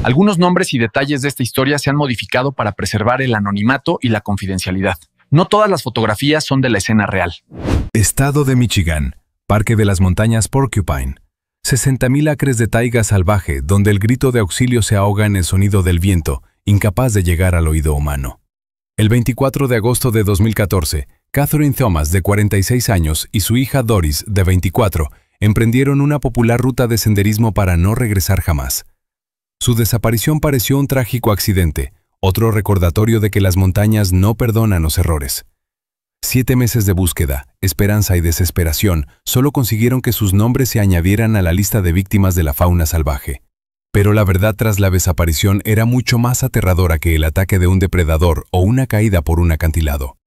Algunos nombres y detalles de esta historia se han modificado para preservar el anonimato y la confidencialidad. No todas las fotografías son de la escena real. Estado de Michigan, Parque de las Montañas Porcupine. 60.000 acres de taiga salvaje donde el grito de auxilio se ahoga en el sonido del viento, incapaz de llegar al oído humano. El 24 de agosto de 2014, Catherine Thomas, de 46 años, y su hija Doris, de 24, emprendieron una popular ruta de senderismo para no regresar jamás. Su desaparición pareció un trágico accidente, otro recordatorio de que las montañas no perdonan los errores. 7 meses de búsqueda, esperanza y desesperación solo consiguieron que sus nombres se añadieran a la lista de víctimas de la fauna salvaje. Pero la verdad tras la desaparición era mucho más aterradora que el ataque de un depredador o una caída por un acantilado.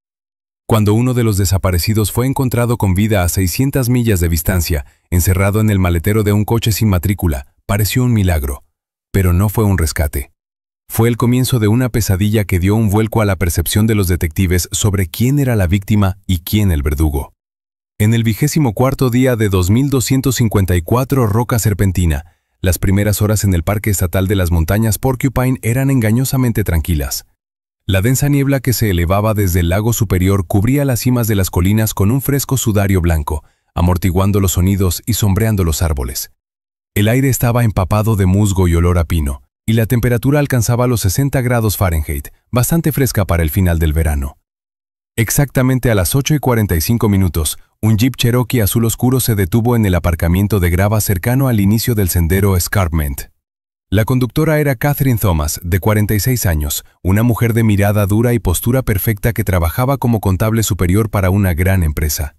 Cuando uno de los desaparecidos fue encontrado con vida a 600 millas de distancia, encerrado en el maletero de un coche sin matrícula, pareció un milagro. Pero no fue un rescate. Fue el comienzo de una pesadilla que dio un vuelco a la percepción de los detectives sobre quién era la víctima y quién el verdugo. En el 24º día de 2254 Roca Serpentina, las primeras horas en el Parque Estatal de las Montañas Porcupine eran engañosamente tranquilas. La densa niebla que se elevaba desde el lago superior cubría las cimas de las colinas con un fresco sudario blanco, amortiguando los sonidos y sombreando los árboles. El aire estaba empapado de musgo y olor a pino, y la temperatura alcanzaba los 60 grados Fahrenheit, bastante fresca para el final del verano. Exactamente a las 8:45 minutos, un Jeep Cherokee azul oscuro se detuvo en el aparcamiento de grava cercano al inicio del sendero Escarpment. La conductora era Catherine Thomas, de 46 años, una mujer de mirada dura y postura perfecta que trabajaba como contable superior para una gran empresa.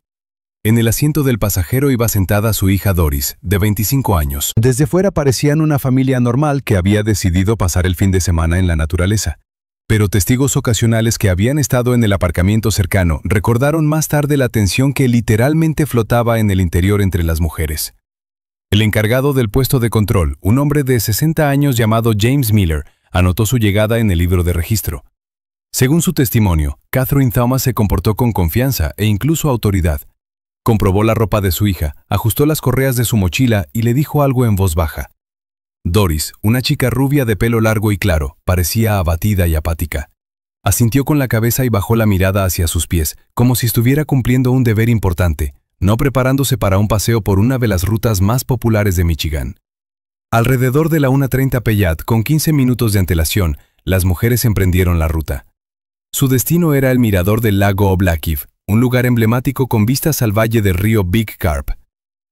En el asiento del pasajero iba sentada su hija Doris, de 25 años. Desde fuera parecían una familia normal que había decidido pasar el fin de semana en la naturaleza. Pero testigos ocasionales que habían estado en el aparcamiento cercano recordaron más tarde la tensión que literalmente flotaba en el interior entre las mujeres. El encargado del puesto de control, un hombre de 60 años llamado James Miller, anotó su llegada en el libro de registro. Según su testimonio, Catherine Thomas se comportó con confianza e incluso autoridad. Comprobó la ropa de su hija, ajustó las correas de su mochila y le dijo algo en voz baja. Doris, una chica rubia de pelo largo y claro, parecía abatida y apática. Asintió con la cabeza y bajó la mirada hacia sus pies, como si estuviera cumpliendo un deber importante, no preparándose para un paseo por una de las rutas más populares de Michigan. Alrededor de la 1:30 p.m., con 15 minutos de antelación, las mujeres emprendieron la ruta. Su destino era el mirador del lago Oblackiv, un lugar emblemático con vistas al valle del río Big Carp.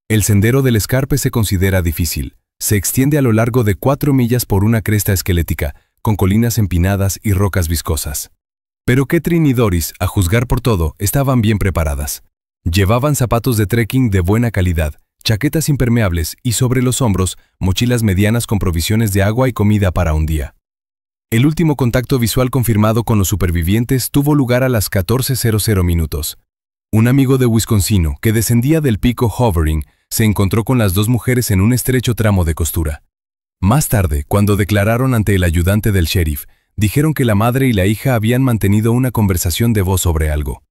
El sendero del Escarpe se considera difícil. Se extiende a lo largo de 4 millas por una cresta esquelética, con colinas empinadas y rocas viscosas. Pero Catherine y Doris, a juzgar por todo, estaban bien preparadas. Llevaban zapatos de trekking de buena calidad, chaquetas impermeables y sobre los hombros, mochilas medianas con provisiones de agua y comida para un día. El último contacto visual confirmado con los supervivientes tuvo lugar a las 14:00 minutos. Un amigo de Wisconsin, que descendía del pico Hovering, se encontró con las dos mujeres en un estrecho tramo de costura. Más tarde, cuando declararon ante el ayudante del sheriff, dijeron que la madre y la hija habían mantenido una conversación de voz sobre algo.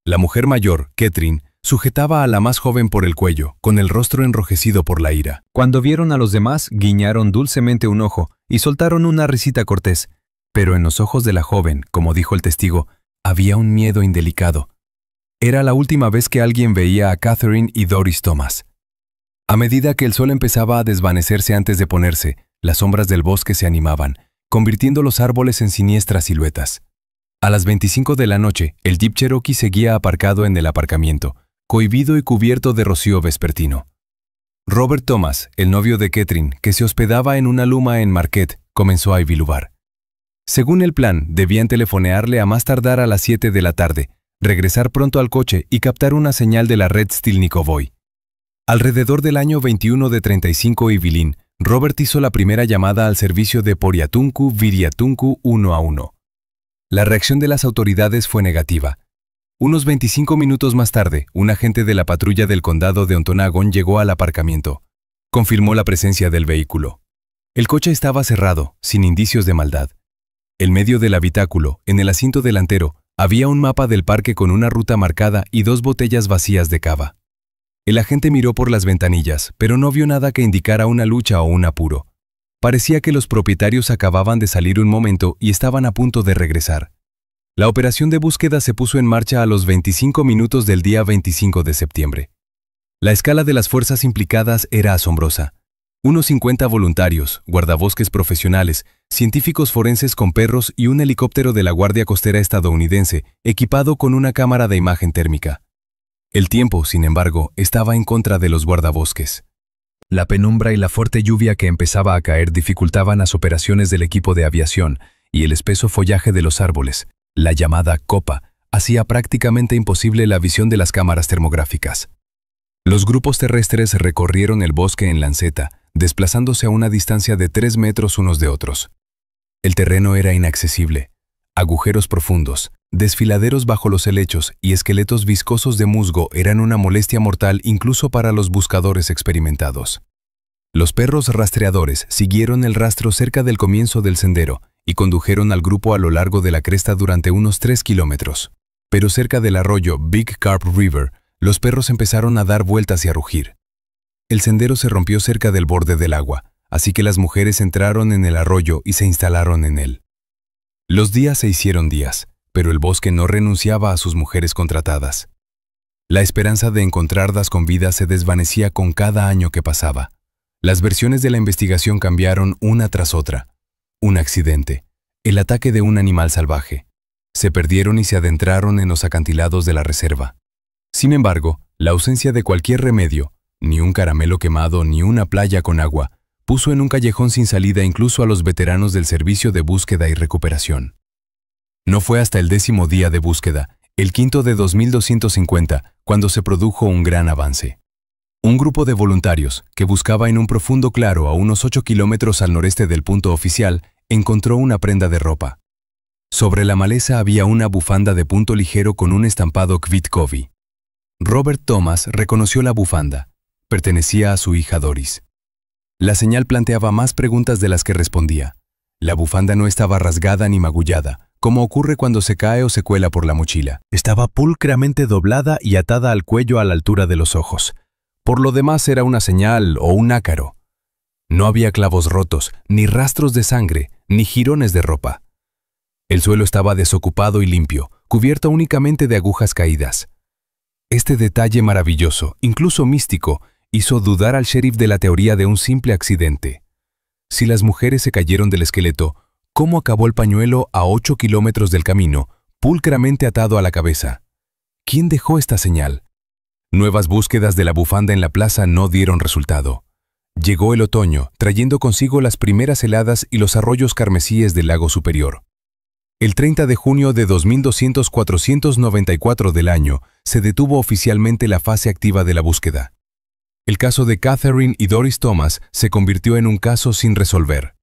La mujer mayor, Catherine, sujetaba a la más joven por el cuello, con el rostro enrojecido por la ira. Cuando vieron a los demás, guiñaron dulcemente un ojo y soltaron una risita cortés. Pero en los ojos de la joven, como dijo el testigo, había un miedo indelicado. Era la última vez que alguien veía a Catherine y Doris Thomas. A medida que el sol empezaba a desvanecerse antes de ponerse, las sombras del bosque se animaban, convirtiendo los árboles en siniestras siluetas. A las 25 de la noche, el Jeep Cherokee seguía aparcado en el aparcamiento, cohibido y cubierto de rocío vespertino. Robert Thomas, el novio de Catherine, que se hospedaba en una luma en Marquette, comenzó a eviluvar. Según el plan, debían telefonearle a más tardar a las 7 de la tarde, regresar pronto al coche y captar una señal de la red Stilnikovoy. Alrededor del año 21 de 35 y Vilín, Robert hizo la primera llamada al servicio de Poriatuncu Viriatuncu 1-1. La reacción de las autoridades fue negativa. Unos 25 minutos más tarde, un agente de la patrulla del condado de Ontonagon llegó al aparcamiento. Confirmó la presencia del vehículo. El coche estaba cerrado, sin indicios de maldad. En medio del habitáculo, en el asiento delantero, había un mapa del parque con una ruta marcada y 2 botellas vacías de cava. El agente miró por las ventanillas, pero no vio nada que indicara una lucha o un apuro. Parecía que los propietarios acababan de salir un momento y estaban a punto de regresar. La operación de búsqueda se puso en marcha a los 25 minutos del día 25 de septiembre. La escala de las fuerzas implicadas era asombrosa. Unos 50 voluntarios, guardabosques profesionales, científicos forenses con perros y un helicóptero de la Guardia Costera estadounidense, equipado con una cámara de imagen térmica. El tiempo, sin embargo, estaba en contra de los guardabosques. La penumbra y la fuerte lluvia que empezaba a caer dificultaban las operaciones del equipo de aviación, y el espeso follaje de los árboles, la llamada copa, hacía prácticamente imposible la visión de las cámaras termográficas. Los grupos terrestres recorrieron el bosque en lanceta, desplazándose a una distancia de 3 metros unos de otros. El terreno era inaccesible. Agujeros profundos, desfiladeros bajo los helechos y esqueletos viscosos de musgo eran una molestia mortal incluso para los buscadores experimentados. Los perros rastreadores siguieron el rastro cerca del comienzo del sendero y condujeron al grupo a lo largo de la cresta durante unos 3 kilómetros. Pero cerca del arroyo Big Carp River, los perros empezaron a dar vueltas y a rugir. El sendero se rompió cerca del borde del agua, así que las mujeres entraron en el arroyo y se instalaron en él. Los días se hicieron días, pero el bosque no renunciaba a sus mujeres contratadas. La esperanza de encontrarlas con vida se desvanecía con cada año que pasaba. Las versiones de la investigación cambiaron una tras otra. Un accidente, el ataque de un animal salvaje. Se perdieron y se adentraron en los acantilados de la reserva. Sin embargo, la ausencia de cualquier remedio, ni un caramelo quemado ni una playa con agua, puso en un callejón sin salida incluso a los veteranos del servicio de búsqueda y recuperación. No fue hasta el 10º día de búsqueda, el quinto de 2250, cuando se produjo un gran avance. Un grupo de voluntarios, que buscaba en un profundo claro a unos 8 kilómetros al noreste del punto oficial, encontró una prenda de ropa. Sobre la maleza había una bufanda de punto ligero con un estampado Kvitkovi. Robert Thomas reconoció la bufanda. Pertenecía a su hija Doris. La señal planteaba más preguntas de las que respondía. La bufanda no estaba rasgada ni magullada, como ocurre cuando se cae o se cuela por la mochila. Estaba pulcramente doblada y atada al cuello a la altura de los ojos. Por lo demás era una señal o un ácaro. No había clavos rotos, ni rastros de sangre, ni jirones de ropa. El suelo estaba desocupado y limpio, cubierto únicamente de agujas caídas. Este detalle maravilloso, incluso místico, hizo dudar al sheriff de la teoría de un simple accidente. Si las mujeres se cayeron del esqueleto, ¿cómo acabó el pañuelo a 8 kilómetros del camino, pulcramente atado a la cabeza? ¿Quién dejó esta señal? Nuevas búsquedas de la bufanda en la plaza no dieron resultado. Llegó el otoño, trayendo consigo las primeras heladas y los arroyos carmesíes del lago superior. El 30 de junio de 2294 del año, se detuvo oficialmente la fase activa de la búsqueda. El caso de Catherine y Doris Thomas se convirtió en un caso sin resolver.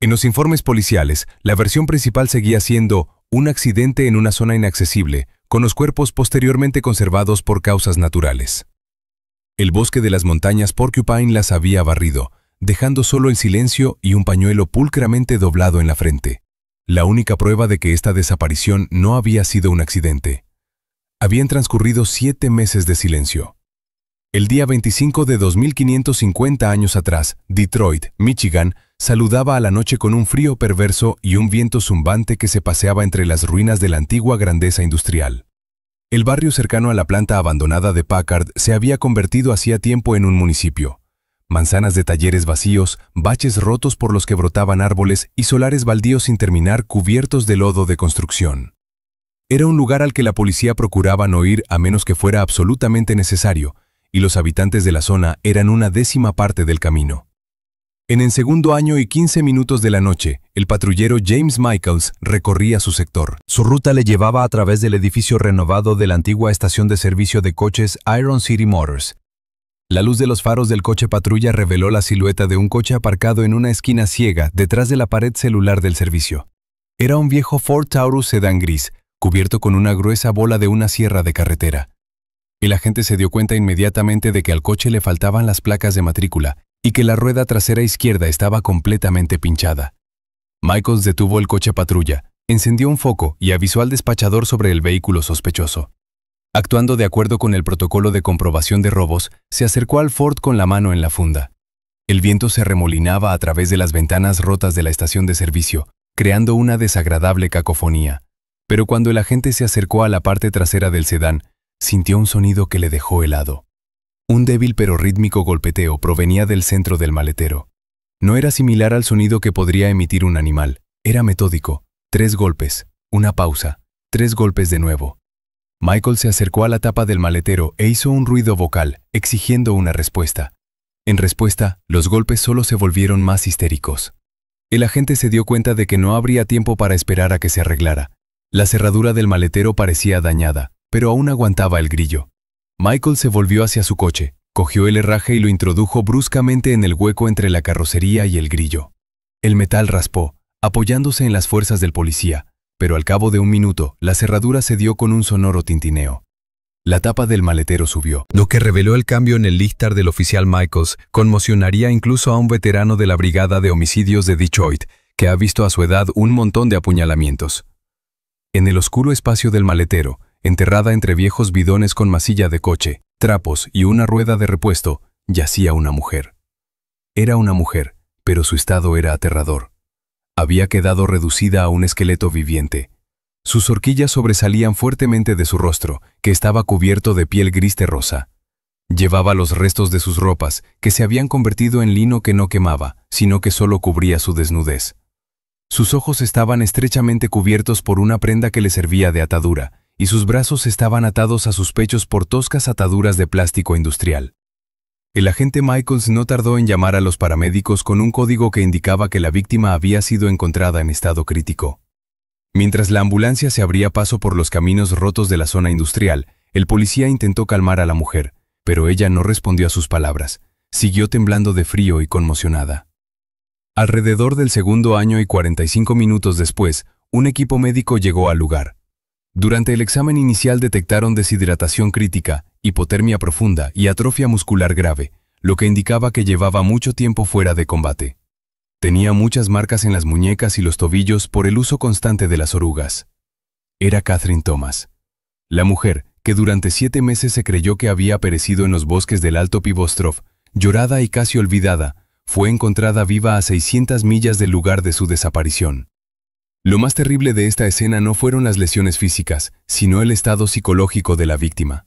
En los informes policiales, la versión principal seguía siendo un accidente en una zona inaccesible, con los cuerpos posteriormente conservados por causas naturales. El bosque de las montañas Porcupine las había barrido, dejando solo el silencio y un pañuelo pulcramente doblado en la frente. La única prueba de que esta desaparición no había sido un accidente. Habían transcurrido 7 meses de silencio. El día 25 de 2550 años atrás, Detroit, Michigan, saludaba a la noche con un frío perverso y un viento zumbante que se paseaba entre las ruinas de la antigua grandeza industrial. El barrio cercano a la planta abandonada de Packard se había convertido hacía tiempo en un municipio. Manzanas de talleres vacíos, baches rotos por los que brotaban árboles y solares baldíos sin terminar cubiertos de lodo de construcción. Era un lugar al que la policía procuraba no ir a menos que fuera absolutamente necesario, y los habitantes de la zona eran una 10ª parte del camino. En el segundo año y 15 minutos de la noche, el patrullero James Michaels recorría su sector. Su ruta le llevaba a través del edificio renovado de la antigua estación de servicio de coches Iron City Motors. La luz de los faros del coche patrulla reveló la silueta de un coche aparcado en una esquina ciega detrás de la pared celular del servicio. Era un viejo Ford Taurus sedán gris, cubierto con una gruesa bola de una sierra de carretera. El agente se dio cuenta inmediatamente de que al coche le faltaban las placas de matrícula y que la rueda trasera izquierda estaba completamente pinchada. Michaels detuvo el coche patrulla, encendió un foco y avisó al despachador sobre el vehículo sospechoso. Actuando de acuerdo con el protocolo de comprobación de robos, se acercó al Ford con la mano en la funda. El viento se remolinaba a través de las ventanas rotas de la estación de servicio, creando una desagradable cacofonía. Pero cuando el agente se acercó a la parte trasera del sedán, sintió un sonido que le dejó helado. Un débil pero rítmico golpeteo provenía del centro del maletero. No era similar al sonido que podría emitir un animal. Era metódico. 3 golpes, una pausa, 3 golpes de nuevo. Michael se acercó a la tapa del maletero e hizo un ruido vocal, exigiendo una respuesta. En respuesta, los golpes solo se volvieron más histéricos. El agente se dio cuenta de que no habría tiempo para esperar a que se arreglara. La cerradura del maletero parecía dañada, pero aún aguantaba el grillo. Michael se volvió hacia su coche, cogió el herraje y lo introdujo bruscamente en el hueco entre la carrocería y el grillo. El metal raspó, apoyándose en las fuerzas del policía, pero al cabo de un minuto, la cerradura cedió con un sonoro tintineo. La tapa del maletero subió. Lo que reveló el cambio en el Lichtar del oficial Michaels conmocionaría incluso a un veterano de la Brigada de Homicidios de Detroit, que ha visto a su edad un montón de apuñalamientos. En el oscuro espacio del maletero, enterrada entre viejos bidones con masilla de coche, trapos y una rueda de repuesto, yacía una mujer. Era una mujer, pero su estado era aterrador. Había quedado reducida a un esqueleto viviente. Sus horquillas sobresalían fuertemente de su rostro, que estaba cubierto de piel gris terrosa. Llevaba los restos de sus ropas, que se habían convertido en lino que no quemaba, sino que solo cubría su desnudez. Sus ojos estaban estrechamente cubiertos por una prenda que le servía de atadura, y sus brazos estaban atados a sus pechos por toscas ataduras de plástico industrial. El agente Michaels no tardó en llamar a los paramédicos con un código que indicaba que la víctima había sido encontrada en estado crítico. Mientras la ambulancia se abría paso por los caminos rotos de la zona industrial, el policía intentó calmar a la mujer, pero ella no respondió a sus palabras. Siguió temblando de frío y conmocionada. Alrededor del segundo año y 45 minutos después, un equipo médico llegó al lugar. Durante el examen inicial detectaron deshidratación crítica, hipotermia profunda y atrofia muscular grave, lo que indicaba que llevaba mucho tiempo fuera de combate. Tenía muchas marcas en las muñecas y los tobillos por el uso constante de las orugas. Era Catherine Thomas. La mujer, que durante 7 meses se creyó que había perecido en los bosques del Alto Pivostrov, llorada y casi olvidada, fue encontrada viva a 600 millas del lugar de su desaparición. Lo más terrible de esta escena no fueron las lesiones físicas, sino el estado psicológico de la víctima.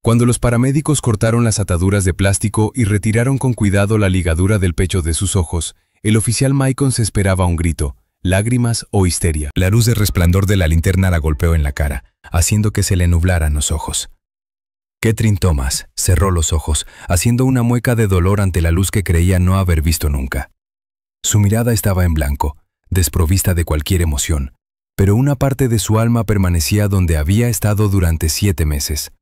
Cuando los paramédicos cortaron las ataduras de plástico y retiraron con cuidado la ligadura del pecho de sus ojos, el oficial Michaels esperaba un grito, lágrimas o histeria. La luz de resplandor de la linterna la golpeó en la cara, haciendo que se le nublaran los ojos. Catherine Thomas cerró los ojos, haciendo una mueca de dolor ante la luz que creía no haber visto nunca. Su mirada estaba en blanco, desprovista de cualquier emoción, pero una parte de su alma permanecía donde había estado durante 7 meses.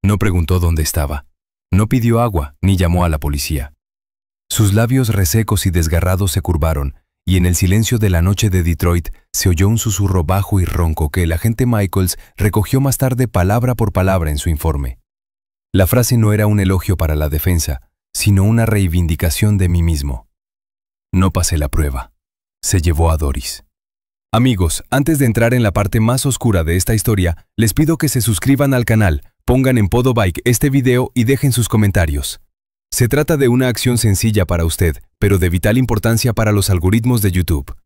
No preguntó dónde estaba, no pidió agua ni llamó a la policía. Sus labios resecos y desgarrados se curvaron, y en el silencio de la noche de Detroit se oyó un susurro bajo y ronco que el agente Michaels recogió más tarde palabra por palabra en su informe. La frase no era un elogio para la defensa, sino una reivindicación de mí mismo. No pasé la prueba. Se llevó a Doris. Amigos, antes de entrar en la parte más oscura de esta historia, les pido que se suscriban al canal, pongan en Podobike este video y dejen sus comentarios. Se trata de una acción sencilla para usted, pero de vital importancia para los algoritmos de YouTube.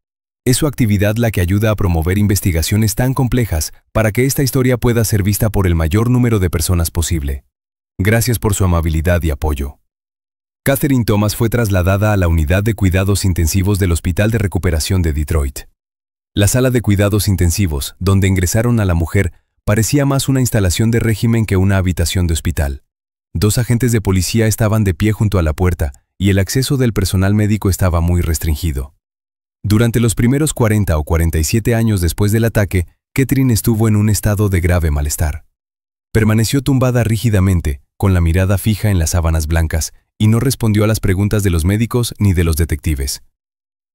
Es su actividad la que ayuda a promover investigaciones tan complejas para que esta historia pueda ser vista por el mayor número de personas posible. Gracias por su amabilidad y apoyo. Catherine Thomas fue trasladada a la unidad de cuidados intensivos del Hospital de Recuperación de Detroit. La sala de cuidados intensivos, donde ingresaron a la mujer, parecía más una instalación de régimen que una habitación de hospital. 2 agentes de policía estaban de pie junto a la puerta y el acceso del personal médico estaba muy restringido. Durante los primeros 40 o 47 años después del ataque, Catherine estuvo en un estado de grave malestar. Permaneció tumbada rígidamente, con la mirada fija en las sábanas blancas, y no respondió a las preguntas de los médicos ni de los detectives.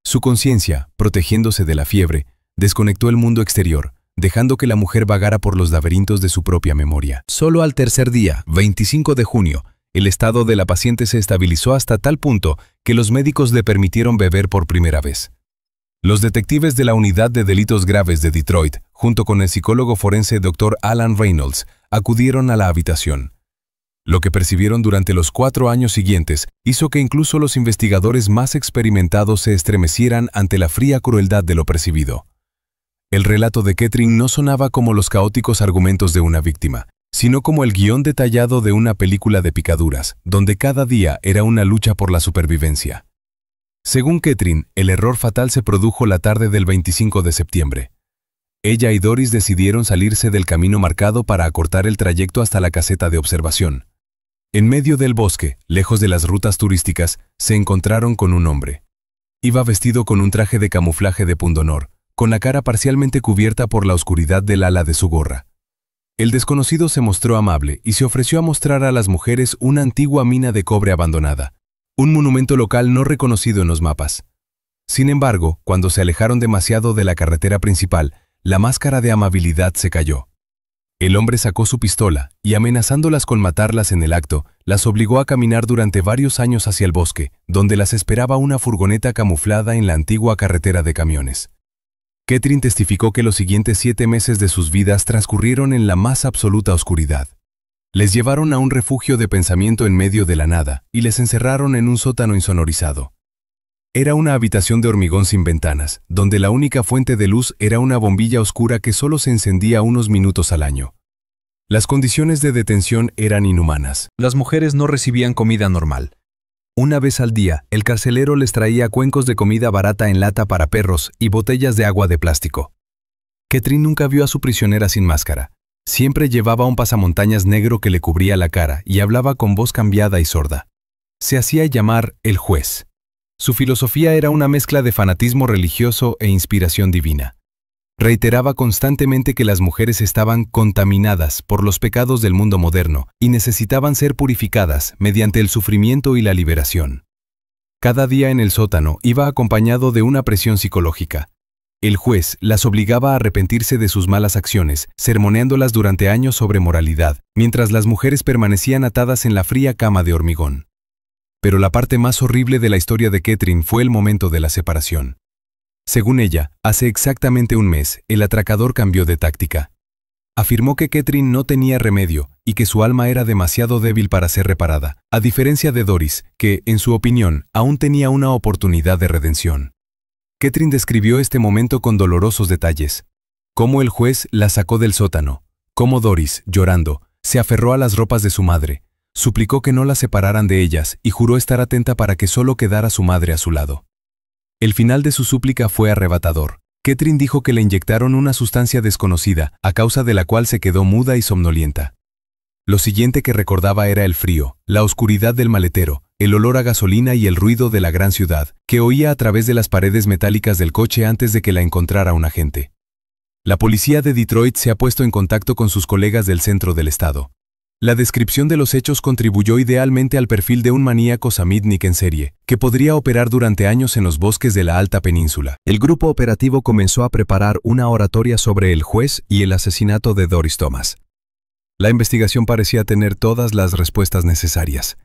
Su conciencia, protegiéndose de la fiebre, desconectó el mundo exterior, dejando que la mujer vagara por los laberintos de su propia memoria. Solo al tercer día, 25 de junio, el estado de la paciente se estabilizó hasta tal punto que los médicos le permitieron beber por primera vez. Los detectives de la Unidad de Delitos Graves de Detroit, junto con el psicólogo forense Dr. Alan Reynolds, acudieron a la habitación. Lo que percibieron durante los 4 años siguientes hizo que incluso los investigadores más experimentados se estremecieran ante la fría crueldad de lo percibido. El relato de Catherine no sonaba como los caóticos argumentos de una víctima, sino como el guión detallado de una película de picaduras, donde cada día era una lucha por la supervivencia. Según Catherine, el error fatal se produjo la tarde del 25 de septiembre. Ella y Doris decidieron salirse del camino marcado para acortar el trayecto hasta la caseta de observación. En medio del bosque, lejos de las rutas turísticas, se encontraron con un hombre. Iba vestido con un traje de camuflaje de pundonor, con la cara parcialmente cubierta por la oscuridad del ala de su gorra. El desconocido se mostró amable y se ofreció a mostrar a las mujeres una antigua mina de cobre abandonada, un monumento local no reconocido en los mapas. Sin embargo, cuando se alejaron demasiado de la carretera principal, la máscara de amabilidad se cayó. El hombre sacó su pistola y, amenazándolas con matarlas en el acto, las obligó a caminar durante varios años hacia el bosque, donde las esperaba una furgoneta camuflada en la antigua carretera de camiones. Catherine testificó que los siguientes 7 meses de sus vidas transcurrieron en la más absoluta oscuridad. Les llevaron a un refugio de pensamiento en medio de la nada y les encerraron en un sótano insonorizado. Era una habitación de hormigón sin ventanas, donde la única fuente de luz era una bombilla oscura que solo se encendía unos minutos al año. Las condiciones de detención eran inhumanas. Las mujeres no recibían comida normal. Una vez al día, el carcelero les traía cuencos de comida barata en lata para perros y botellas de agua de plástico. Catherine nunca vio a su prisionera sin máscara. Siempre llevaba un pasamontañas negro que le cubría la cara y hablaba con voz cambiada y sorda. Se hacía llamar el juez. Su filosofía era una mezcla de fanatismo religioso e inspiración divina. Reiteraba constantemente que las mujeres estaban contaminadas por los pecados del mundo moderno y necesitaban ser purificadas mediante el sufrimiento y la liberación. Cada día en el sótano iba acompañado de una presión psicológica. El juez las obligaba a arrepentirse de sus malas acciones, sermoneándolas durante años sobre moralidad, mientras las mujeres permanecían atadas en la fría cama de hormigón. Pero la parte más horrible de la historia de Catherine fue el momento de la separación. Según ella, hace exactamente un mes, el atracador cambió de táctica. Afirmó que Catherine no tenía remedio y que su alma era demasiado débil para ser reparada, a diferencia de Doris, que, en su opinión, aún tenía una oportunidad de redención. Catherine describió este momento con dolorosos detalles. Cómo el juez la sacó del sótano, cómo Doris, llorando, se aferró a las ropas de su madre, suplicó que no la separaran de ellas y juró estar atenta para que solo quedara su madre a su lado. El final de su súplica fue arrebatador. Catherine dijo que le inyectaron una sustancia desconocida, a causa de la cual se quedó muda y somnolienta. Lo siguiente que recordaba era el frío, la oscuridad del maletero, el olor a gasolina y el ruido de la gran ciudad, que oía a través de las paredes metálicas del coche antes de que la encontrara un agente. La policía de Detroit se ha puesto en contacto con sus colegas del centro del estado. La descripción de los hechos contribuyó idealmente al perfil de un maníaco samítnik en serie, que podría operar durante años en los bosques de la Alta Península. El grupo operativo comenzó a preparar una oratoria sobre el juez y el asesinato de Doris Thomas. La investigación parecía tener todas las respuestas necesarias.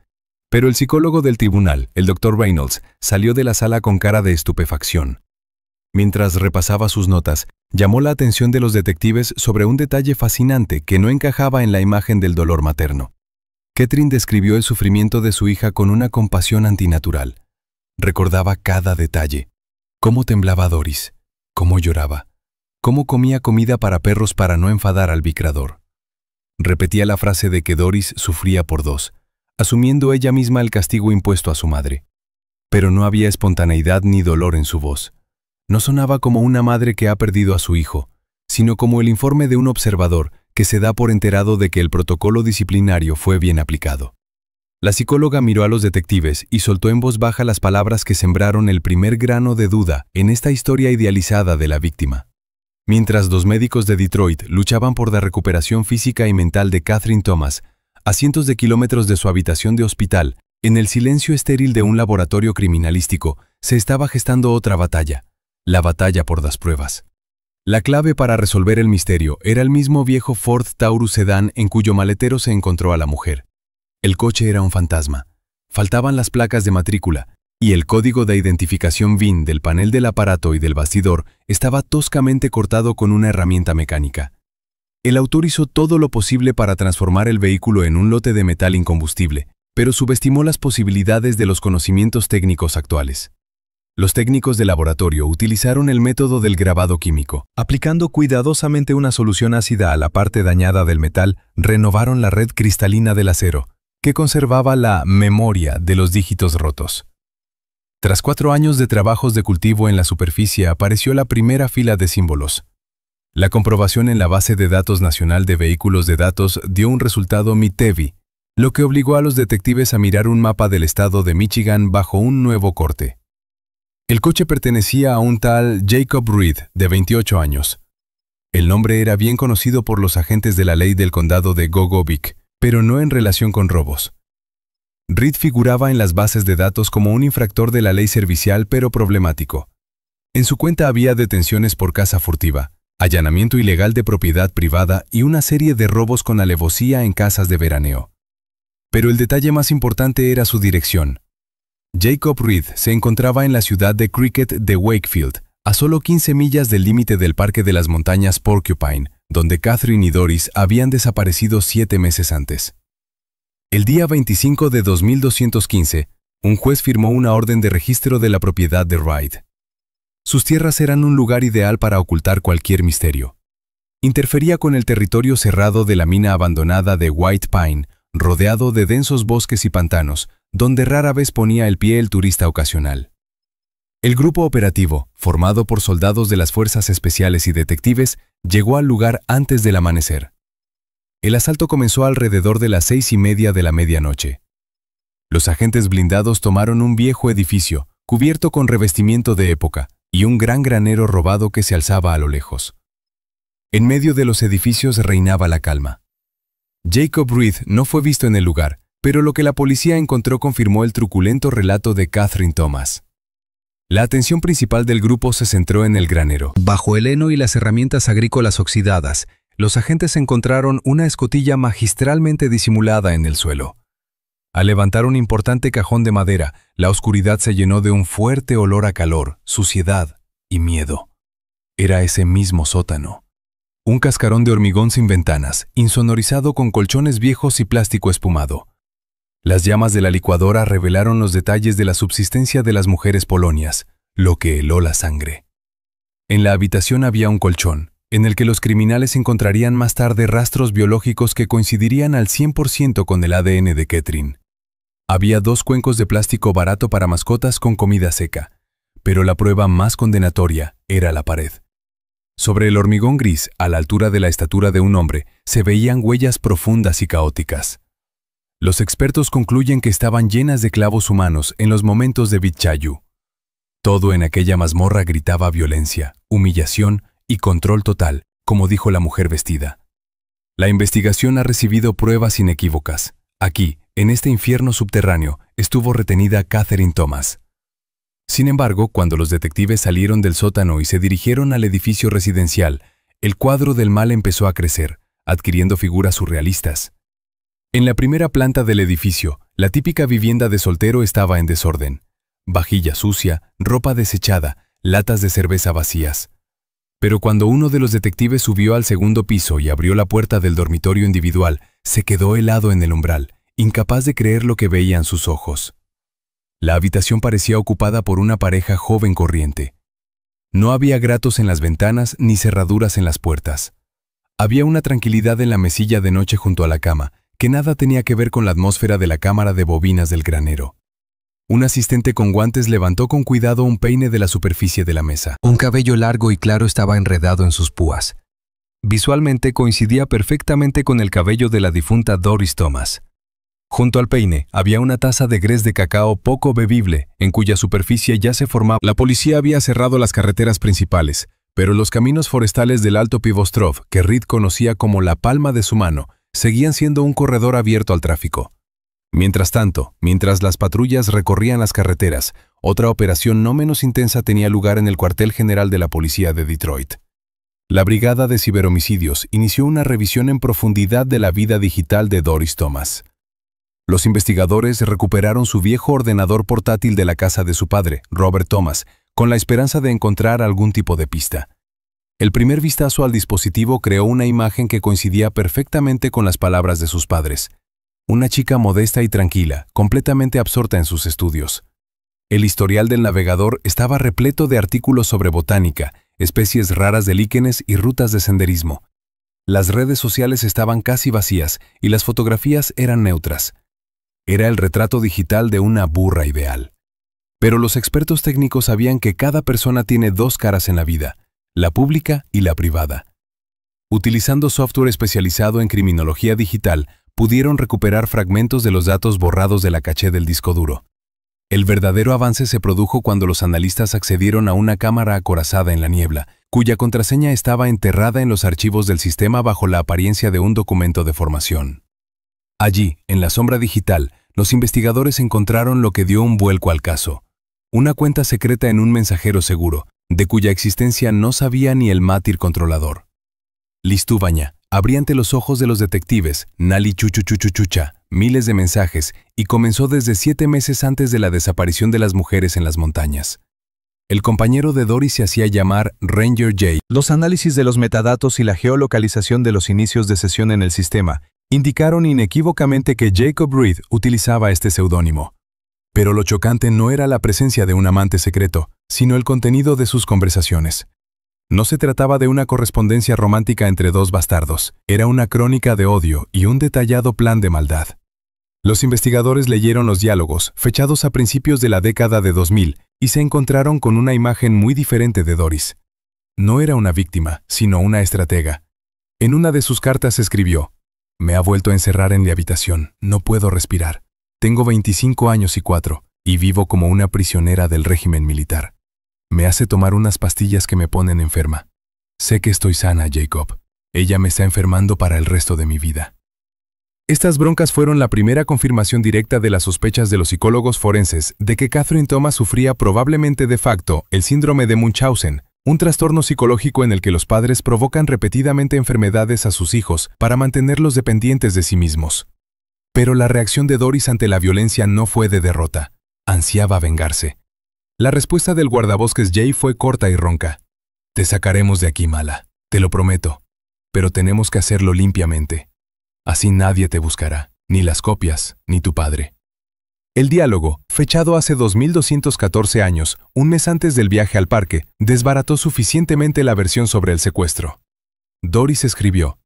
Pero el psicólogo del tribunal, el Dr. Reynolds, salió de la sala con cara de estupefacción. Mientras repasaba sus notas, llamó la atención de los detectives sobre un detalle fascinante que no encajaba en la imagen del dolor materno. Catherine describió el sufrimiento de su hija con una compasión antinatural. Recordaba cada detalle. Cómo temblaba Doris, cómo lloraba, cómo comía comida para perros para no enfadar al vicrador. Repetía la frase de que Doris sufría por 2, asumiendo ella misma el castigo impuesto a su madre. Pero no había espontaneidad ni dolor en su voz. No sonaba como una madre que ha perdido a su hijo, sino como el informe de un observador que se da por enterado de que el protocolo disciplinario fue bien aplicado. La psicóloga miró a los detectives y soltó en voz baja las palabras que sembraron el primer grano de duda en esta historia idealizada de la víctima. Mientras 2 médicos de Detroit luchaban por la recuperación física y mental de Catherine Thomas, a cientos de kilómetros de su habitación de hospital, en el silencio estéril de un laboratorio criminalístico, se estaba gestando otra batalla. La batalla por las pruebas. La clave para resolver el misterio era el mismo viejo Ford Taurus sedán en cuyo maletero se encontró a la mujer. El coche era un fantasma. Faltaban las placas de matrícula, y el código de identificación VIN del panel del aparato y del bastidor estaba toscamente cortado con una herramienta mecánica. El autor hizo todo lo posible para transformar el vehículo en un lote de metal incombustible, pero subestimó las posibilidades de los conocimientos técnicos actuales. Los técnicos de laboratorio utilizaron el método del grabado químico. Aplicando cuidadosamente una solución ácida a la parte dañada del metal, renovaron la red cristalina del acero, que conservaba la memoria de los dígitos rotos. Tras 4 años de trabajos de cultivo en la superficie, apareció la primera fila de símbolos. La comprobación en la base de datos nacional de vehículos de datos dio un resultado MITEVI, lo que obligó a los detectives a mirar un mapa del estado de Michigan bajo un nuevo corte. El coche pertenecía a un tal Jacob Reed, de 28 años. El nombre era bien conocido por los agentes de la ley del condado de Gogovic, pero no en relación con robos. Reed figuraba en las bases de datos como un infractor de la ley servicial pero problemático. En su cuenta había detenciones por caza furtiva, allanamiento ilegal de propiedad privada y una serie de robos con alevosía en casas de veraneo. Pero el detalle más importante era su dirección. Jacob Reed se encontraba en la ciudad de Cricket de Wakefield, a solo 15 millas del límite del Parque de las Montañas Porcupine, donde Catherine y Doris habían desaparecido 7 meses antes. El día 25 de 2215, un juez firmó una orden de registro de la propiedad de Reed. Sus tierras eran un lugar ideal para ocultar cualquier misterio. Interfería con el territorio cerrado de la mina abandonada de White Pine, rodeado de densos bosques y pantanos, donde rara vez ponía el pie el turista ocasional. El grupo operativo, formado por soldados de las fuerzas especiales y detectives, llegó al lugar antes del amanecer. El asalto comenzó alrededor de las 6:30 de la medianoche. Los agentes blindados tomaron un viejo edificio, cubierto con revestimiento de época, y un gran granero robado que se alzaba a lo lejos. En medio de los edificios reinaba la calma. Jacob Reed no fue visto en el lugar, pero lo que la policía encontró confirmó el truculento relato de Catherine Thomas. La atención principal del grupo se centró en el granero. Bajo el heno y las herramientas agrícolas oxidadas, los agentes encontraron una escotilla magistralmente disimulada en el suelo. Al levantar un importante cajón de madera, la oscuridad se llenó de un fuerte olor a calor, suciedad y miedo. Era ese mismo sótano. Un cascarón de hormigón sin ventanas, insonorizado con colchones viejos y plástico espumado. Las llamas de la licuadora revelaron los detalles de la subsistencia de las mujeres polonias, lo que heló la sangre. En la habitación había un colchón, en el que los criminales encontrarían más tarde rastros biológicos que coincidirían al 100% con el ADN de Catherine. Había 2 cuencos de plástico barato para mascotas con comida seca, pero la prueba más condenatoria era la pared. Sobre el hormigón gris, a la altura de la estatura de un hombre, se veían huellas profundas y caóticas. Los expertos concluyen que estaban llenas de clavos humanos en los momentos de Vitchayu. Todo en aquella mazmorra gritaba violencia, humillación y control total, como dijo la mujer vestida. La investigación ha recibido pruebas inequívocas. Aquí, en este infierno subterráneo, estuvo retenida Catherine Thomas. Sin embargo, cuando los detectives salieron del sótano y se dirigieron al edificio residencial, el cuadro del mal empezó a crecer, adquiriendo figuras surrealistas. En la primera planta del edificio, la típica vivienda de soltero estaba en desorden. Vajilla sucia, ropa desechada, latas de cerveza vacías. Pero cuando uno de los detectives subió al segundo piso y abrió la puerta del dormitorio individual, se quedó helado en el umbral, incapaz de creer lo que veían sus ojos. La habitación parecía ocupada por una pareja joven corriente. No había gratos en las ventanas ni cerraduras en las puertas. Había una tranquilidad en la mesilla de noche junto a la cama, que nada tenía que ver con la atmósfera de la cámara de bobinas del granero. Un asistente con guantes levantó con cuidado un peine de la superficie de la mesa. Un cabello largo y claro estaba enredado en sus púas. Visualmente coincidía perfectamente con el cabello de la difunta Doris Thomas. Junto al peine había una taza de grés de cacao poco bebible, en cuya superficie ya se formaba. La policía había cerrado las carreteras principales, pero los caminos forestales del Alto Pivostrov, que Reed conocía como la palma de su mano, seguían siendo un corredor abierto al tráfico. Mientras tanto, mientras las patrullas recorrían las carreteras, otra operación no menos intensa tenía lugar en el cuartel general de la policía de Detroit. La Brigada de Ciberhomicidios inició una revisión en profundidad de la vida digital de Doris Thomas. Los investigadores recuperaron su viejo ordenador portátil de la casa de su padre, Robert Thomas, con la esperanza de encontrar algún tipo de pista. El primer vistazo al dispositivo creó una imagen que coincidía perfectamente con las palabras de sus padres. Una chica modesta y tranquila, completamente absorta en sus estudios. El historial del navegador estaba repleto de artículos sobre botánica, especies raras de líquenes y rutas de senderismo. Las redes sociales estaban casi vacías y las fotografías eran neutras. Era el retrato digital de una burra ideal. Pero los expertos técnicos sabían que cada persona tiene dos caras en la vida, la pública y la privada. Utilizando software especializado en criminología digital, pudieron recuperar fragmentos de los datos borrados de la caché del disco duro. El verdadero avance se produjo cuando los analistas accedieron a una cámara acorazada en la niebla, cuya contraseña estaba enterrada en los archivos del sistema bajo la apariencia de un documento de formación. Allí, en la sombra digital, los investigadores encontraron lo que dio un vuelco al caso. Una cuenta secreta en un mensajero seguro, de cuya existencia no sabía ni el mártir controlador. Listúbaña abría ante los ojos de los detectives, Nali Chuchuchuchucha, miles de mensajes y comenzó desde 7 meses antes de la desaparición de las mujeres en las montañas. El compañero de Doris se hacía llamar Ranger J. Los análisis de los metadatos y la geolocalización de los inicios de sesión en el sistema indicaron inequívocamente que Jacob Reed utilizaba este seudónimo. Pero lo chocante no era la presencia de un amante secreto, sino el contenido de sus conversaciones. No se trataba de una correspondencia romántica entre dos bastardos, era una crónica de odio y un detallado plan de maldad. Los investigadores leyeron los diálogos, fechados a principios de la década de 2000, y se encontraron con una imagen muy diferente de Doris. No era una víctima, sino una estratega. En una de sus cartas escribió: «Me ha vuelto a encerrar en la habitación, no puedo respirar. Tengo 25 años y 4, y vivo como una prisionera del régimen militar. Me hace tomar unas pastillas que me ponen enferma. Sé que estoy sana, Jacob. Ella me está enfermando para el resto de mi vida». Estas broncas fueron la primera confirmación directa de las sospechas de los psicólogos forenses de que Catherine Thomas sufría probablemente de facto el síndrome de Munchausen, un trastorno psicológico en el que los padres provocan repetidamente enfermedades a sus hijos para mantenerlos dependientes de sí mismos. Pero la reacción de Doris ante la violencia no fue de derrota. Ansiaba vengarse. La respuesta del guardabosques Jay fue corta y ronca. «Te sacaremos de aquí, mala, te lo prometo. Pero tenemos que hacerlo limpiamente. Así nadie te buscará, ni las copias, ni tu padre». El diálogo, fechado hace 2214 años, un mes antes del viaje al parque, desbarató suficientemente la versión sobre el secuestro. Doris escribió: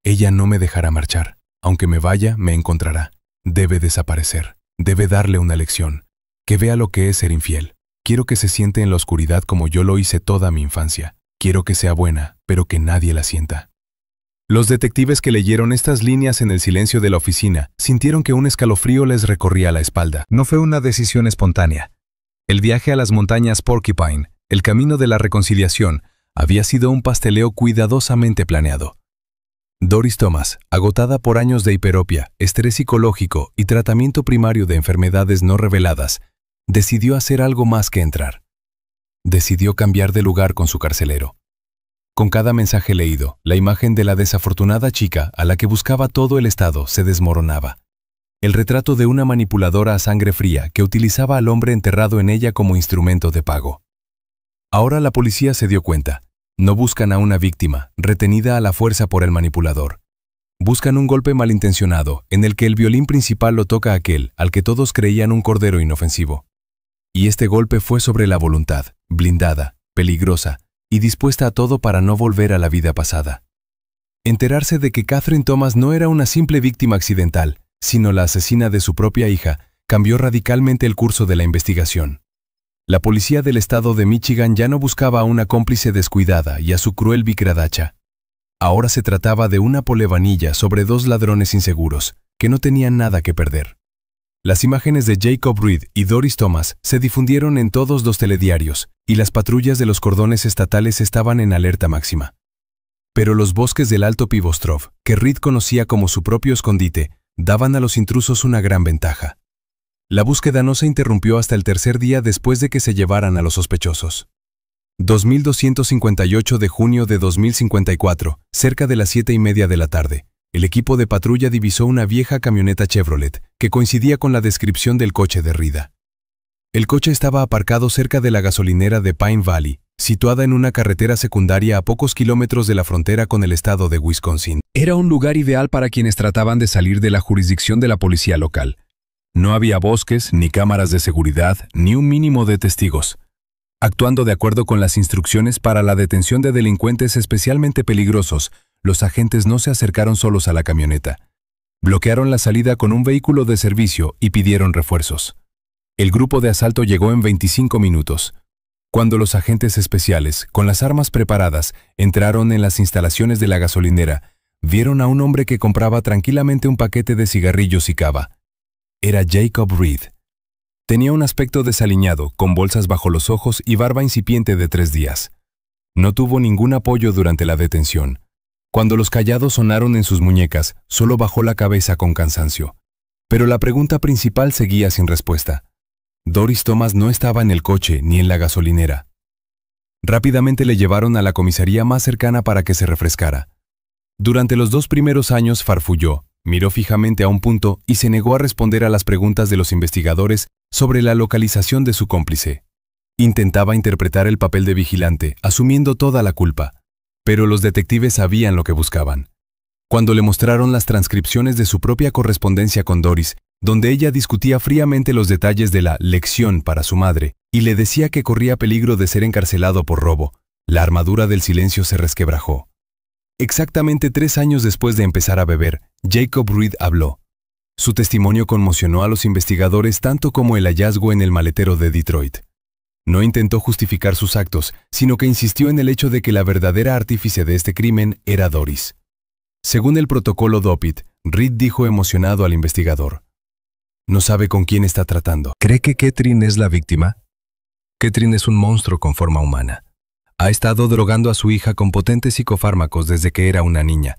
«Ella no me dejará marchar. Aunque me vaya, me encontrará. Debe desaparecer. Debe darle una lección. Que vea lo que es ser infiel. Quiero que se siente en la oscuridad como yo lo hice toda mi infancia. Quiero que sea buena, pero que nadie la sienta». Los detectives que leyeron estas líneas en el silencio de la oficina sintieron que un escalofrío les recorría la espalda. No fue una decisión espontánea. El viaje a las montañas Porcupine, el camino de la reconciliación, había sido un pasteleo cuidadosamente planeado. Doris Thomas, agotada por años de hiperopia, estrés psicológico y tratamiento primario de enfermedades no reveladas, decidió hacer algo más que entrar. Decidió cambiar de lugar con su carcelero. Con cada mensaje leído, la imagen de la desafortunada chica a la que buscaba todo el estado se desmoronaba. El retrato de una manipuladora a sangre fría que utilizaba al hombre enterrado en ella como instrumento de pago. Ahora la policía se dio cuenta. No buscan a una víctima, retenida a la fuerza por el manipulador. Buscan un golpe malintencionado, en el que el violín principal lo toca aquel, al que todos creían un cordero inofensivo. Y este golpe fue sobre la voluntad, blindada, peligrosa, y dispuesta a todo para no volver a la vida pasada. Enterarse de que Catherine Thomas no era una simple víctima accidental, sino la asesina de su propia hija, cambió radicalmente el curso de la investigación. La policía del estado de Michigan ya no buscaba a una cómplice descuidada y a su cruel Vikradacha. Ahora se trataba de una polevanilla sobre dos ladrones inseguros, que no tenían nada que perder. Las imágenes de Jacob Reed y Doris Thomas se difundieron en todos los telediarios, y las patrullas de los cordones estatales estaban en alerta máxima. Pero los bosques del Alto Pivostrov, que Reed conocía como su propio escondite, daban a los intrusos una gran ventaja. La búsqueda no se interrumpió hasta el tercer día después de que se llevaran a los sospechosos. 2258 de junio de 2054, cerca de las 7:30 de la tarde. El equipo de patrulla divisó una vieja camioneta Chevrolet, que coincidía con la descripción del coche de Rida. El coche estaba aparcado cerca de la gasolinera de Pine Valley, situada en una carretera secundaria a pocos kilómetros de la frontera con el estado de Wisconsin. Era un lugar ideal para quienes trataban de salir de la jurisdicción de la policía local. No había bosques, ni cámaras de seguridad, ni un mínimo de testigos. Actuando de acuerdo con las instrucciones para la detención de delincuentes especialmente peligrosos, los agentes no se acercaron solos a la camioneta. Bloquearon la salida con un vehículo de servicio y pidieron refuerzos. El grupo de asalto llegó en 25 minutos. Cuando los agentes especiales, con las armas preparadas, entraron en las instalaciones de la gasolinera, vieron a un hombre que compraba tranquilamente un paquete de cigarrillos y cava. Era Jacob Reed. Tenía un aspecto desaliñado, con bolsas bajo los ojos y barba incipiente de 3 días. No tuvo ningún apoyo durante la detención. Cuando los callados sonaron en sus muñecas, solo bajó la cabeza con cansancio. Pero la pregunta principal seguía sin respuesta. Doris Thomas no estaba en el coche ni en la gasolinera. Rápidamente le llevaron a la comisaría más cercana para que se refrescara. Durante los 2 primeros años farfulló, miró fijamente a un punto y se negó a responder a las preguntas de los investigadores sobre la localización de su cómplice. Intentaba interpretar el papel de vigilante, asumiendo toda la culpa, pero los detectives sabían lo que buscaban. Cuando le mostraron las transcripciones de su propia correspondencia con Doris, donde ella discutía fríamente los detalles de la lección para su madre y le decía que corría peligro de ser encarcelado por robo, la armadura del silencio se resquebrajó. Exactamente 3 años después de empezar a beber, Jacob Reed habló. Su testimonio conmocionó a los investigadores tanto como el hallazgo en el maletero de Detroit. No intentó justificar sus actos, sino que insistió en el hecho de que la verdadera artífice de este crimen era Doris. Según el protocolo DOPIT, Reed dijo emocionado al investigador: «No sabe con quién está tratando». ¿Cree que Catherine es la víctima? Catherine es un monstruo con forma humana. Ha estado drogando a su hija con potentes psicofármacos desde que era una niña.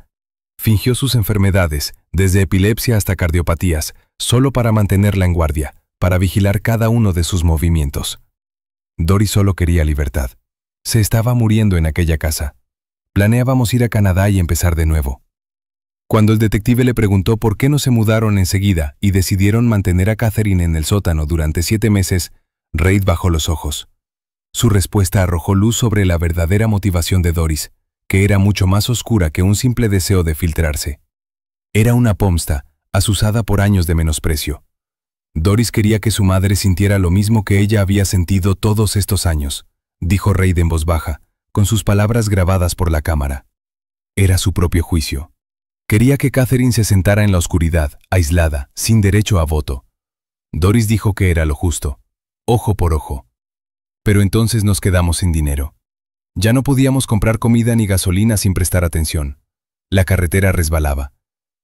Fingió sus enfermedades, desde epilepsia hasta cardiopatías, solo para mantenerla en guardia, para vigilar cada uno de sus movimientos. Doris solo quería libertad. Se estaba muriendo en aquella casa. Planeábamos ir a Canadá y empezar de nuevo. Cuando el detective le preguntó por qué no se mudaron enseguida y decidieron mantener a Catherine en el sótano durante 7 meses, Reid bajó los ojos. Su respuesta arrojó luz sobre la verdadera motivación de Doris, que era mucho más oscura que un simple deseo de filtrarse. Era una pomsta, azuzada por años de menosprecio. Doris quería que su madre sintiera lo mismo que ella había sentido todos estos años, dijo Reid en voz baja, con sus palabras grabadas por la cámara. Era su propio juicio. Quería que Catherine se sentara en la oscuridad, aislada, sin derecho a voto. Doris dijo que era lo justo, ojo por ojo. Pero entonces nos quedamos sin dinero. Ya no podíamos comprar comida ni gasolina sin prestar atención. La carretera resbalaba.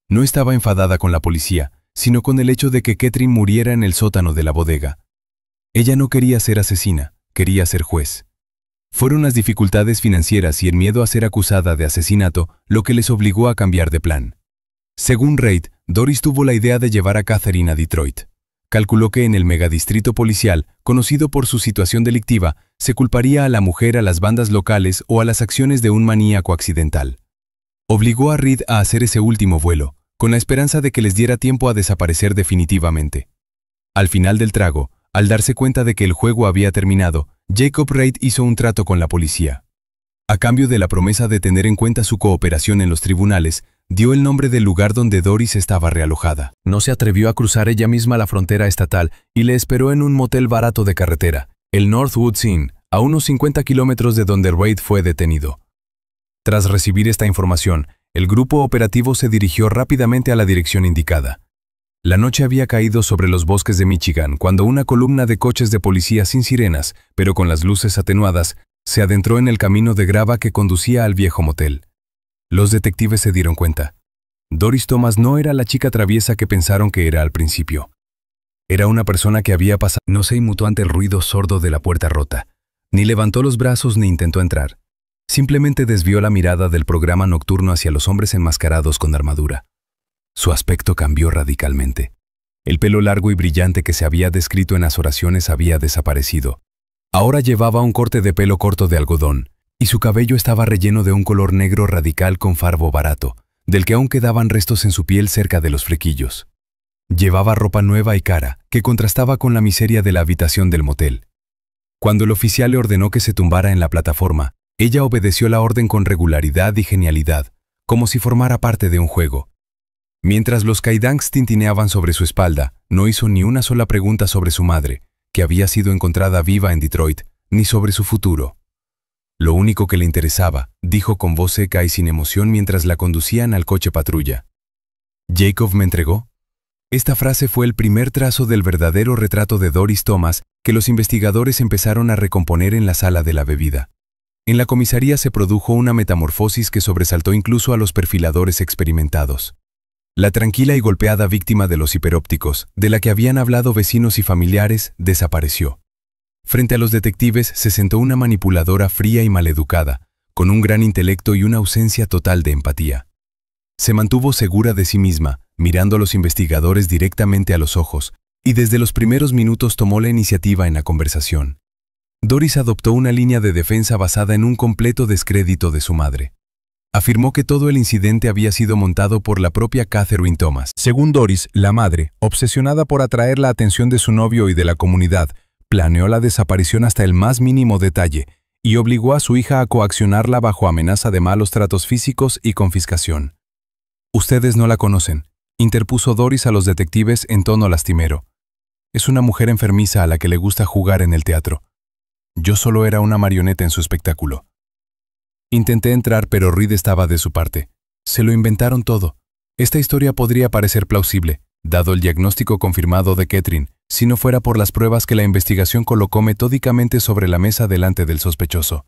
No estaba enfadada con la policía, sino con el hecho de que Catherine muriera en el sótano de la bodega. Ella no quería ser asesina, quería ser juez. Fueron las dificultades financieras y el miedo a ser acusada de asesinato lo que les obligó a cambiar de plan. Según Reid, Doris tuvo la idea de llevar a Catherine a Detroit. Calculó que en el megadistrito policial, conocido por su situación delictiva, se culparía a la mujer, a las bandas locales o a las acciones de un maníaco accidental. Obligó a Reid a hacer ese último vuelo, con la esperanza de que les diera tiempo a desaparecer definitivamente. Al final del trago, al darse cuenta de que el juego había terminado, Jacob Reid hizo un trato con la policía. A cambio de la promesa de tener en cuenta su cooperación en los tribunales, dio el nombre del lugar donde Doris estaba realojada. No se atrevió a cruzar ella misma la frontera estatal y le esperó en un motel barato de carretera, el Northwoods Inn, a unos 50 kilómetros de donde Reid fue detenido. Tras recibir esta información, el grupo operativo se dirigió rápidamente a la dirección indicada. La noche había caído sobre los bosques de Michigan cuando una columna de coches de policía sin sirenas, pero con las luces atenuadas, se adentró en el camino de grava que conducía al viejo motel. Los detectives se dieron cuenta. Doris Thomas no era la chica traviesa que pensaron que era al principio. Era una persona que había pasado. No se inmutó ante el ruido sordo de la puerta rota, ni levantó los brazos ni intentó entrar. Simplemente desvió la mirada del programa nocturno hacia los hombres enmascarados con armadura. Su aspecto cambió radicalmente. El pelo largo y brillante que se había descrito en las oraciones había desaparecido. Ahora llevaba un corte de pelo corto de algodón, y su cabello estaba relleno de un color negro radical con fardo barato, del que aún quedaban restos en su piel cerca de los flequillos. Llevaba ropa nueva y cara, que contrastaba con la miseria de la habitación del motel. Cuando el oficial le ordenó que se tumbara en la plataforma, ella obedeció la orden con regularidad y genialidad, como si formara parte de un juego. Mientras los Kaidanks tintineaban sobre su espalda, no hizo ni una sola pregunta sobre su madre, que había sido encontrada viva en Detroit, ni sobre su futuro. Lo único que le interesaba, dijo con voz seca y sin emoción mientras la conducían al coche patrulla. ¿Jacob me entregó? Esta frase fue el primer trazo del verdadero retrato de Doris Thomas que los investigadores empezaron a recomponer en la sala de la bebida. En la comisaría se produjo una metamorfosis que sobresaltó incluso a los perfiladores experimentados. La tranquila y golpeada víctima de los hiperópticos, de la que habían hablado vecinos y familiares, desapareció. Frente a los detectives se sentó una manipuladora fría y maleducada, con un gran intelecto y una ausencia total de empatía. Se mantuvo segura de sí misma, mirando a los investigadores directamente a los ojos, y desde los primeros minutos tomó la iniciativa en la conversación. Doris adoptó una línea de defensa basada en un completo descrédito de su madre. Afirmó que todo el incidente había sido montado por la propia Catherine Thomas. Según Doris, la madre, obsesionada por atraer la atención de su novio y de la comunidad, planeó la desaparición hasta el más mínimo detalle y obligó a su hija a coaccionarla bajo amenaza de malos tratos físicos y confiscación. «Ustedes no la conocen», interpuso Doris a los detectives en tono lastimero. «Es una mujer enfermiza a la que le gusta jugar en el teatro. Yo solo era una marioneta en su espectáculo». Intenté entrar, pero Reed estaba de su parte. Se lo inventaron todo. Esta historia podría parecer plausible, dado el diagnóstico confirmado de Catherine, si no fuera por las pruebas que la investigación colocó metódicamente sobre la mesa delante del sospechoso.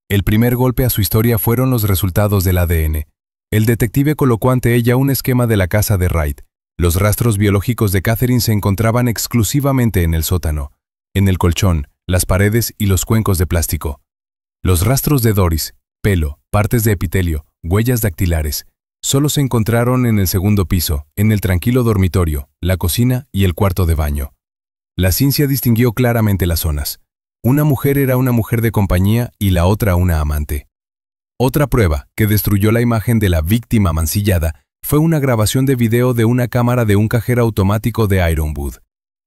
El primer golpe a su historia fueron los resultados del ADN. El detective colocó ante ella un esquema de la casa de Wright. Los rastros biológicos de Catherine se encontraban exclusivamente en el sótano, en el colchón, las paredes y los cuencos de plástico. Los rastros de Doris, pelo, partes de epitelio, huellas dactilares, solo se encontraron en el segundo piso, en el tranquilo dormitorio, la cocina y el cuarto de baño. La ciencia distinguió claramente las zonas. Una mujer era una mujer de compañía y la otra una amante. Otra prueba que destruyó la imagen de la víctima mancillada fue una grabación de video de una cámara de un cajero automático de Ironwood.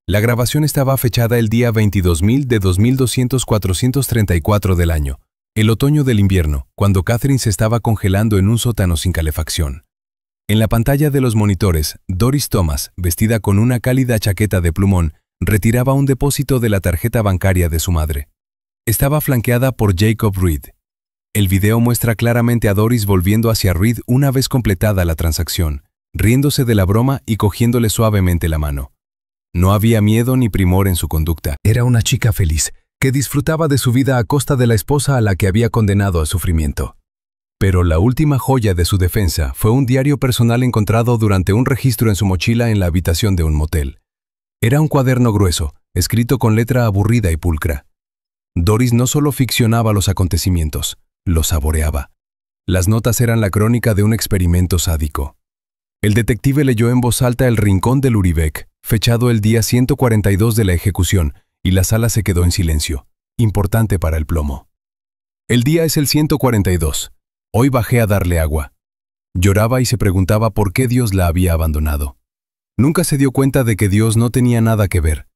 La grabación estaba fechada el día 22.000 de 2200-434 del año, el otoño del invierno, cuando Catherine se estaba congelando en un sótano sin calefacción. En la pantalla de los monitores, Doris Thomas, vestida con una cálida chaqueta de plumón, retiraba un depósito de la tarjeta bancaria de su madre. Estaba flanqueada por Jacob Reed. El video muestra claramente a Doris volviendo hacia Reed una vez completada la transacción, riéndose de la broma y cogiéndole suavemente la mano. No había miedo ni primor en su conducta. Era una chica feliz, que disfrutaba de su vida a costa de la esposa a la que había condenado a sufrimiento. Pero la última joya de su defensa fue un diario personal encontrado durante un registro en su mochila en la habitación de un motel. Era un cuaderno grueso, escrito con letra aburrida y pulcra. Doris no solo ficcionaba los acontecimientos, los saboreaba. Las notas eran la crónica de un experimento sádico. El detective leyó en voz alta El Rincón de Luribec, fechado el día 142 de la ejecución, y la sala se quedó en silencio, importante para el plomo. El día es el 142. Hoy bajé a darle agua. Lloraba y se preguntaba por qué Dios la había abandonado. Nunca se dio cuenta de que Dios no tenía nada que ver.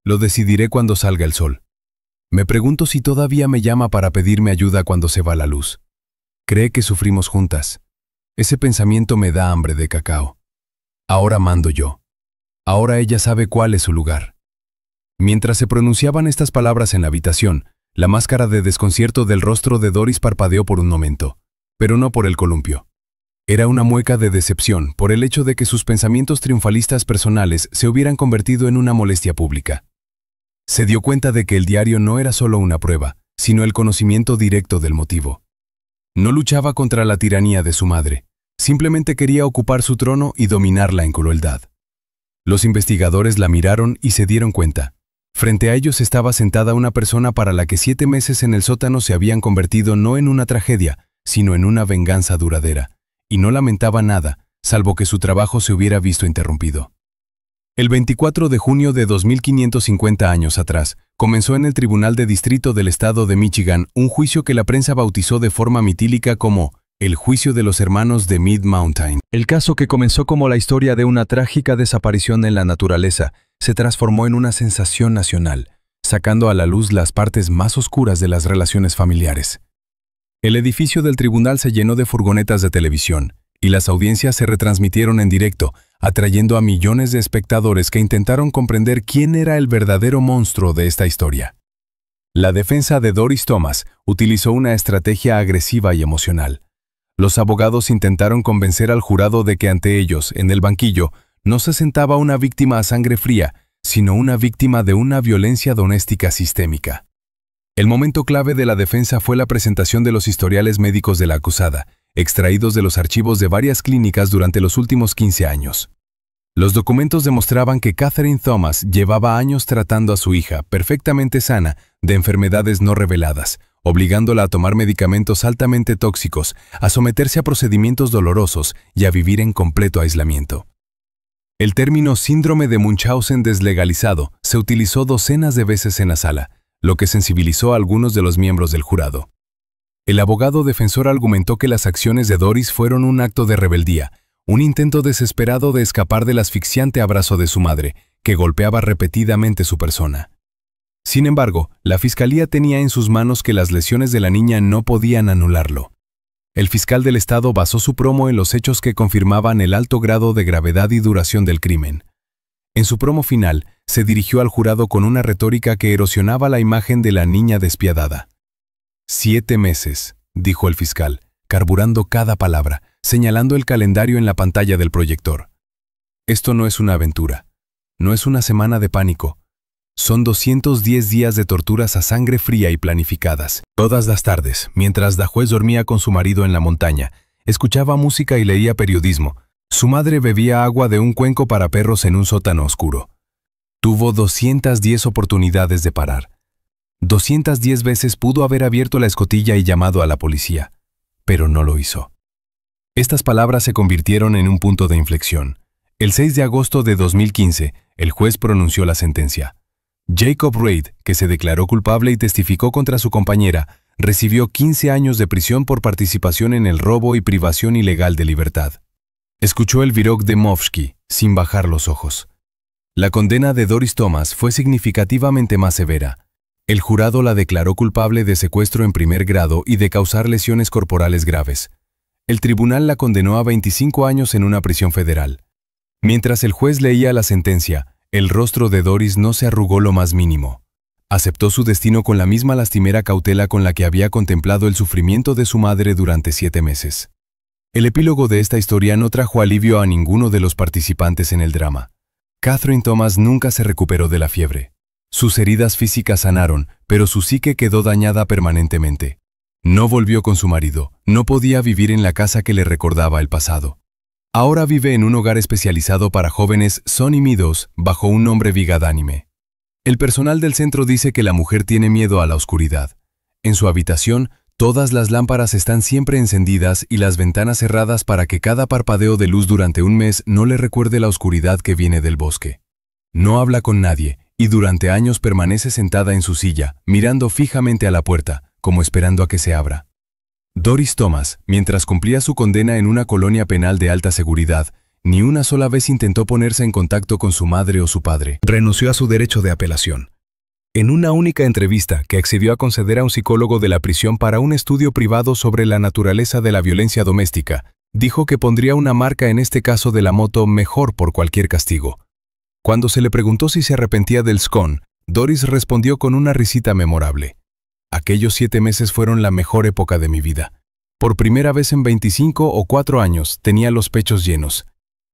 Lo decidiré cuando salga el sol. Me pregunto si todavía me llama para pedirme ayuda cuando se va la luz. Cree que sufrimos juntas. Ese pensamiento me da hambre de cacao. Ahora mando yo. Ahora ella sabe cuál es su lugar. Mientras se pronunciaban estas palabras en la habitación, la máscara de desconcierto del rostro de Doris parpadeó por un momento, pero no por el columpio. Era una mueca de decepción por el hecho de que sus pensamientos triunfalistas personales se hubieran convertido en una molestia pública. Se dio cuenta de que el diario no era solo una prueba, sino el conocimiento directo del motivo. No luchaba contra la tiranía de su madre, simplemente quería ocupar su trono y dominarla en crueldad. Los investigadores la miraron y se dieron cuenta. Frente a ellos estaba sentada una persona para la que 7 meses en el sótano se habían convertido no en una tragedia, sino en una venganza duradera, y no lamentaba nada, salvo que su trabajo se hubiera visto interrumpido. El 24 de junio de 2550 años atrás, comenzó en el Tribunal de Distrito del Estado de Michigan un juicio que la prensa bautizó de forma mitílica como el juicio de los hermanos de Mid Mountain. El caso, que comenzó como la historia de una trágica desaparición en la naturaleza, se transformó en una sensación nacional. sacando a la luz las partes más oscuras de las relaciones familiares. El edificio del tribunal se llenó de furgonetas de televisión, y las audiencias se retransmitieron en directo, atrayendo a millones de espectadores que intentaron comprender quién era el verdadero monstruo de esta historia. La defensa de Doris Thomas utilizó una estrategia agresiva y emocional. Los abogados intentaron convencer al jurado de que ante ellos, en el banquillo, no se sentaba una víctima a sangre fría, sino una víctima de una violencia doméstica sistémica. El momento clave de la defensa fue la presentación de los historiales médicos de la acusada, extraídos de los archivos de varias clínicas durante los últimos 15 años. Los documentos demostraban que Catherine Thomas llevaba años tratando a su hija, perfectamente sana, de enfermedades no reveladas, obligándola a tomar medicamentos altamente tóxicos, a someterse a procedimientos dolorosos y a vivir en completo aislamiento. El término síndrome de Munchausen deslegalizado se utilizó docenas de veces en la sala, lo que sensibilizó a algunos de los miembros del jurado. El abogado defensor argumentó que las acciones de Doris fueron un acto de rebeldía, un intento desesperado de escapar del asfixiante abrazo de su madre, que golpeaba repetidamente su persona. Sin embargo, la fiscalía tenía en sus manos que las lesiones de la niña no podían anularlo. El fiscal del estado basó su promo en los hechos que confirmaban el alto grado de gravedad y duración del crimen. En su promo final, se dirigió al jurado con una retórica que erosionaba la imagen de la niña despiadada. 7 meses, dijo el fiscal, carburando cada palabra, señalando el calendario en la pantalla del proyector. Esto no es una aventura. No es una semana de pánico. Son 210 días de torturas a sangre fría y planificadas. Todas las tardes, mientras la juez dormía con su marido en la montaña, escuchaba música y leía periodismo. Su madre bebía agua de un cuenco para perros en un sótano oscuro. Tuvo 210 oportunidades de parar. 210 veces pudo haber abierto la escotilla y llamado a la policía, pero no lo hizo. Estas palabras se convirtieron en un punto de inflexión. El 6 de agosto de 2015, el juez pronunció la sentencia. Jacob Reid, que se declaró culpable y testificó contra su compañera, recibió 15 años de prisión por participación en el robo y privación ilegal de libertad. Escuchó el Virok de Movsky, sin bajar los ojos. La condena de Doris Thomas fue significativamente más severa. El jurado la declaró culpable de secuestro en primer grado y de causar lesiones corporales graves. El tribunal la condenó a 25 años en una prisión federal. Mientras el juez leía la sentencia, el rostro de Doris no se arrugó lo más mínimo. Aceptó su destino con la misma lastimera cautela con la que había contemplado el sufrimiento de su madre durante 7 meses. El epílogo de esta historia no trajo alivio a ninguno de los participantes en el drama. Catherine Thomas nunca se recuperó de la fiebre. Sus heridas físicas sanaron, pero su psique quedó dañada permanentemente. No volvió con su marido, no podía vivir en la casa que le recordaba el pasado. Ahora vive en un hogar especializado para jóvenes Sunny Meadows bajo un nombre vigadánime. El personal del centro dice que la mujer tiene miedo a la oscuridad. En su habitación, todas las lámparas están siempre encendidas y las ventanas cerradas para que cada parpadeo de luz durante un mes no le recuerde la oscuridad que viene del bosque. No habla con nadie y durante años permanece sentada en su silla, mirando fijamente a la puerta, como esperando a que se abra. Doris Thomas, mientras cumplía su condena en una colonia penal de alta seguridad, ni una sola vez intentó ponerse en contacto con su madre o su padre. Renunció a su derecho de apelación. En una única entrevista que accedió a conceder a un psicólogo de la prisión para un estudio privado sobre la naturaleza de la violencia doméstica, dijo que pondría una marca en este caso de la moto mejor por cualquier castigo. Cuando se le preguntó si se arrepentía del scone, Doris respondió con una risita memorable. Aquellos 7 meses fueron la mejor época de mi vida. Por primera vez en 25 o 4 años tenía los pechos llenos.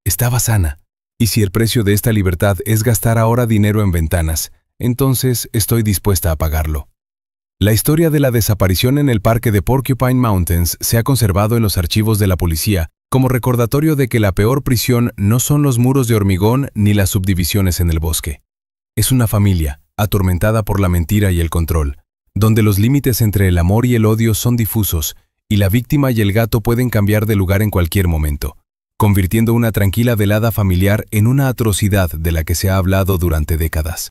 Estaba sana. Y si el precio de esta libertad es gastar ahora dinero en ventanas, entonces estoy dispuesta a pagarlo. La historia de la desaparición en el parque de Porcupine Mountains se ha conservado en los archivos de la policía como recordatorio de que la peor prisión no son los muros de hormigón ni las subdivisiones en el bosque. Es una familia, atormentada por la mentira y el control, donde los límites entre el amor y el odio son difusos y la víctima y el gato pueden cambiar de lugar en cualquier momento, convirtiendo una tranquila velada familiar en una atrocidad de la que se ha hablado durante décadas.